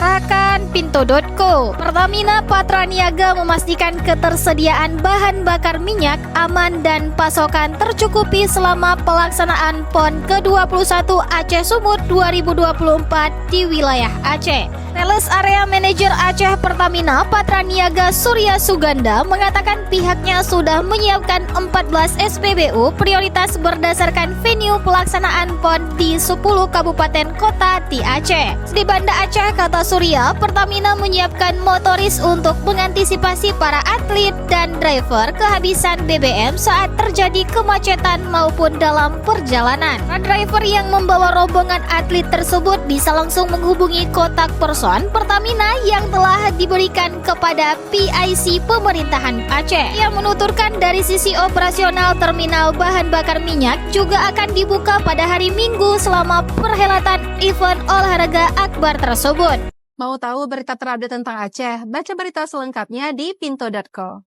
Rakan Pinto.co, Pertamina Patraniaga memastikan ketersediaan bahan bakar minyak aman dan pasokan tercukupi selama pelaksanaan PON ke-21 Aceh Sumut 2024 di wilayah Aceh. Sales Area Manager Aceh Pertamina Patraniaga Surya Suganda mengatakan pihaknya sudah menyiapkan 14 SPBU prioritas berdasarkan venue pelaksanaan PON di 10 kabupaten kota di Aceh. Di Banda Aceh, kata Surya, Pertamina menyiapkan motoris untuk mengantisipasi para atlet dan driver kehabisan BBM saat terjadi kemacetan maupun dalam perjalanan. Para driver yang membawa rombongan atlet tersebut bisa langsung menghubungi kontak person Pertamina yang telah diberikan kepada PIC Pemerintahan Aceh. Yang menuturkan dari sisi operasional terminal bahan bakar minyak juga akan dibuka pada hari Minggu selama perhelatan event olahraga akbar tersebut. Mau tahu berita terupdate tentang Aceh? Baca berita selengkapnya di Pinto.co.